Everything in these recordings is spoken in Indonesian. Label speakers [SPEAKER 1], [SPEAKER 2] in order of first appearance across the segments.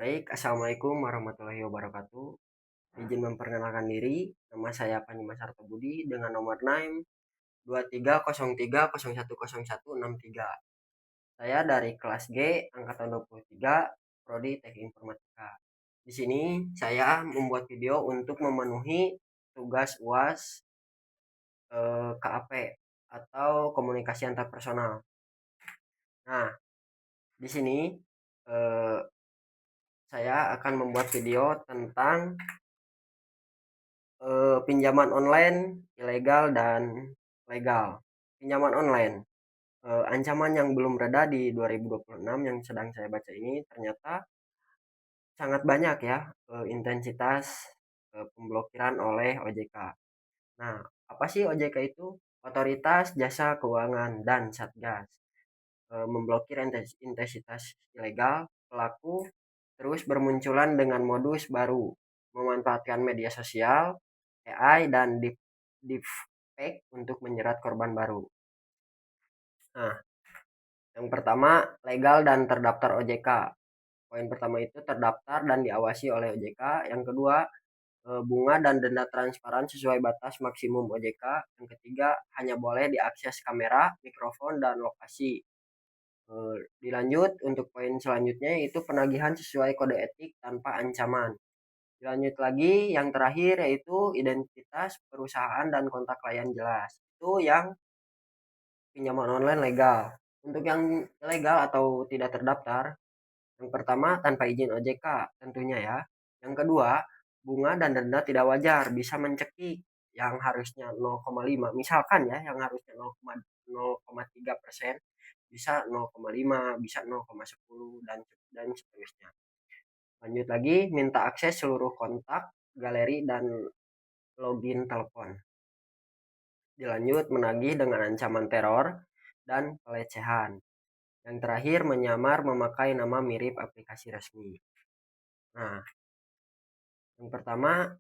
[SPEAKER 1] Baik, assalamualaikum warahmatullahi wabarakatuh. Izin memperkenalkan diri, nama saya Panji Masarto Budi dengan nomor NIM 2303010163. Saya dari kelas G angkatan 23, prodi Teknik Informatika. Di sini saya membuat video untuk memenuhi tugas UAS KAP atau komunikasi antar personal. Nah, di sini eh, saya akan membuat video tentang pinjaman online ilegal dan legal. Pinjaman online, ancaman yang belum reda di 2026 yang sedang saya baca ini ternyata sangat banyak ya, intensitas pemblokiran oleh OJK. Nah, apa sih OJK itu? Otoritas Jasa Keuangan dan Satgas memblokir intensitas ilegal pelaku terus bermunculan dengan modus baru, memanfaatkan media sosial, AI, dan deepfake untuk menjerat korban baru. Nah, yang pertama, legal dan terdaftar OJK. Poin pertama itu terdaftar dan diawasi oleh OJK. Yang kedua, bunga dan denda transparan sesuai batas maksimum OJK. Yang ketiga, hanya boleh diakses kamera, mikrofon, dan lokasi. Dilanjut untuk poin selanjutnya yaitu penagihan sesuai kode etik tanpa ancaman. Dilanjut lagi yang terakhir yaitu identitas perusahaan dan kontak klien jelas. Itu yang pinjaman online legal. Untuk yang ilegal atau tidak terdaftar, yang pertama tanpa izin OJK tentunya ya. Yang kedua, bunga dan denda tidak wajar bisa mencekik yang harusnya 0,5. Misalkan ya yang harusnya 0,3% bisa 0,5, bisa 0,10 dan seterusnya. Lanjut lagi, minta akses seluruh kontak, galeri dan login telepon. Dilanjut menagih dengan ancaman teror dan pelecehan. Yang terakhir menyamar memakai nama mirip aplikasi resmi. Nah, yang pertama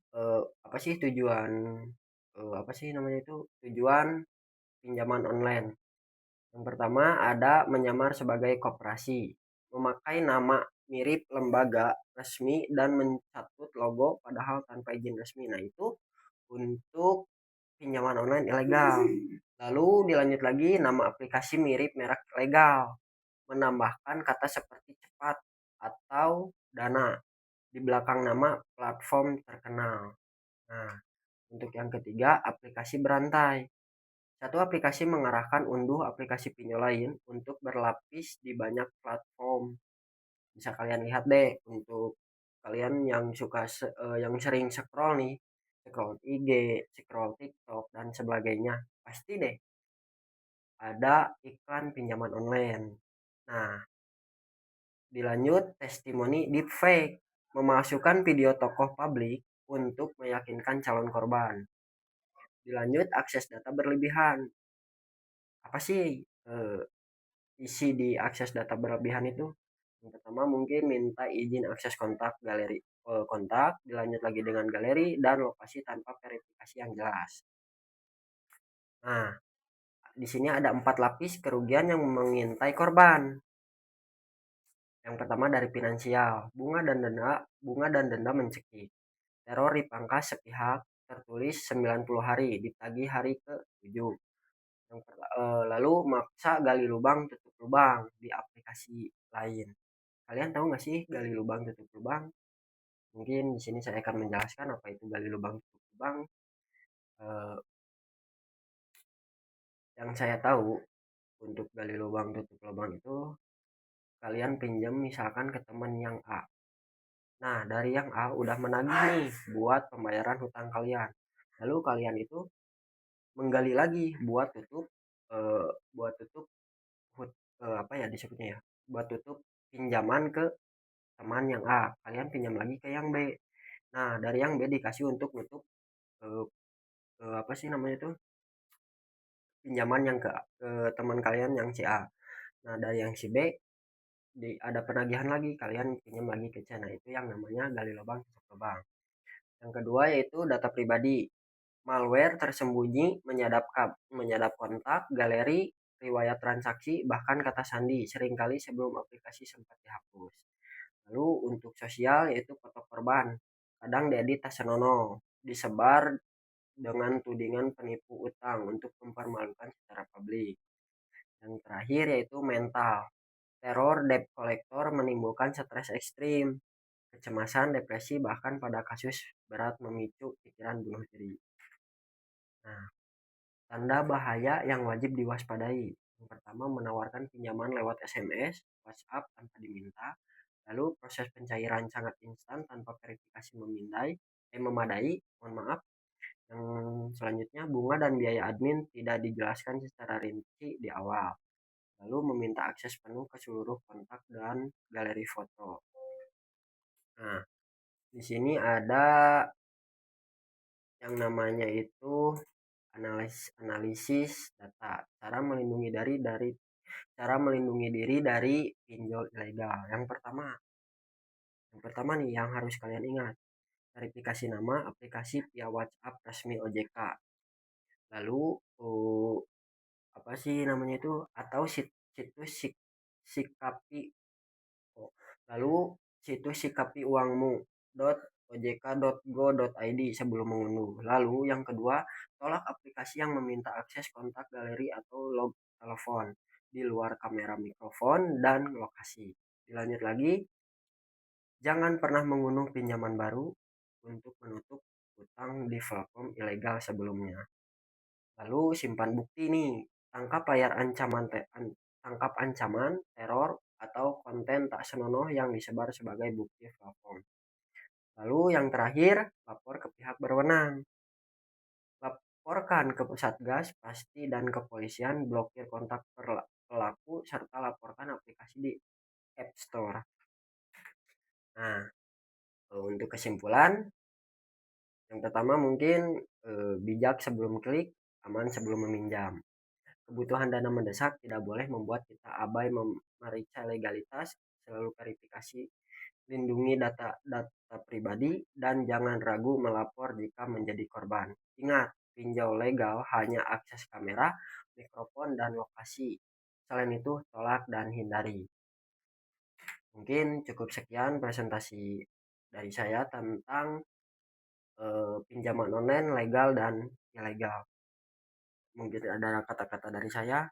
[SPEAKER 1] apa sih tujuan apa sih namanya itu tujuan pinjaman online? Yang pertama ada menyamar sebagai koperasi, memakai nama mirip lembaga resmi dan mencatut logo padahal tanpa izin resmi. Nah, itu untuk pinjaman online ilegal. Lalu dilanjut lagi nama aplikasi mirip merek legal, menambahkan kata seperti cepat atau dana di belakang nama platform terkenal. Nah, untuk yang ketiga aplikasi berantai. Satu aplikasi mengarahkan unduh aplikasi pinjol lain untuk berlapis di banyak platform. Bisa kalian lihat deh untuk kalian yang yang sering scroll nih, scroll IG, scroll TikTok dan sebagainya. Pasti deh ada iklan pinjaman online. Nah, dilanjut testimoni deepfake, memasukkan video tokoh publik untuk meyakinkan calon korban. Dilanjut akses data berlebihan. Apa sih isi di akses data berlebihan itu? Yang pertama mungkin minta izin akses kontak galeri kontak, dilanjut lagi dengan galeri dan lokasi tanpa verifikasi yang jelas. Nah, di sini ada 4 lapis kerugian yang mengintai korban. Yang pertama dari finansial, bunga dan denda mencekik. Teror dipangkas sepihak, tertulis 90 hari, ditagih hari ke-7. Lalu maksa gali lubang tutup lubang di aplikasi lain. Kalian tahu nggak sih gali lubang tutup lubang? Mungkin di sini saya akan menjelaskan apa itu gali lubang tutup lubang. Eh, yang saya tahu untuk gali lubang tutup lubang itu kalian pinjam misalkan ke teman yang A. Nah, dari yang A udah menagih nih buat pembayaran hutang kalian. Lalu kalian itu menggali lagi eh, buat tutup apa ya disebutnya ya? Buat tutup pinjaman ke teman yang A. Kalian pinjam lagi ke yang B. Nah, dari yang B dikasih untuk nutup eh, apa sih namanya itu? Pinjaman yang ke teman kalian yang si A. Nah, dari yang si B ada penagihan lagi, kalian pinjam lagi ke C. Nah, itu yang namanya gali lubang tutup lubang. Yang kedua yaitu data pribadi. Malware tersembunyi menyadap kontak, galeri, riwayat transaksi, bahkan kata sandi seringkali sebelum aplikasi sempat dihapus. Lalu untuk sosial yaitu foto korban, kadang diedit tak senonoh, disebar dengan tudingan penipu utang untuk mempermalukan secara publik. Yang terakhir yaitu mental. Teror debt collector menimbulkan stres ekstrim, kecemasan, depresi, bahkan pada kasus berat memicu pikiran bunuh diri. Nah, tanda bahaya yang wajib diwaspadai. Yang pertama, menawarkan pinjaman lewat SMS, WhatsApp tanpa diminta. Lalu proses pencairan sangat instan tanpa verifikasi memadai. Mohon maaf. Yang selanjutnya, bunga dan biaya admin tidak dijelaskan secara rinci di awal. Lalu meminta akses penuh ke seluruh kontak dan galeri foto. Nah, di sini ada yang namanya itu analisis data, cara melindungi diri dari pinjol ilegal. Yang pertama nih yang harus kalian ingat, verifikasi nama aplikasi via WhatsApp resmi OJK. Lalu apa sih namanya itu, atau situs sikapi, lalu situs sikapi uangmu ojk.go.id sebelum mengunduh. Lalu yang kedua, tolak aplikasi yang meminta akses kontak, galeri, atau log telepon di luar kamera mikrofon dan lokasi. Dilanjut lagi, jangan pernah mengunduh pinjaman baru untuk menutup utang di platform ilegal sebelumnya. Lalu simpan bukti nih, tangkap ancaman, teror, atau konten tak senonoh yang disebar sebagai bukti platform. Lalu yang terakhir, lapor ke pihak berwenang. Laporkan ke Satgas pasti dan kepolisian, blokir kontak pelaku, serta laporkan aplikasi di App Store. Nah, untuk kesimpulan, yang pertama mungkin bijak sebelum klik, aman sebelum meminjam. Kebutuhan dana mendesak tidak boleh membuat kita abai memeriksa legalitas, selalu verifikasi, lindungi data pribadi, dan jangan ragu melapor jika menjadi korban. Ingat, pinjau legal hanya akses kamera, mikrofon, dan lokasi. Selain itu, tolak dan hindari. Mungkin cukup sekian presentasi dari saya tentang pinjaman online legal dan ilegal. Mungkin ada kata-kata dari saya,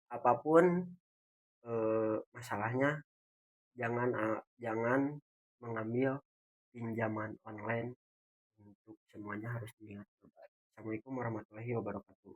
[SPEAKER 1] apapun masalahnya, jangan mengambil pinjaman online. Untuk semuanya harus diingat. Assalamualaikum warahmatullahi wabarakatuh.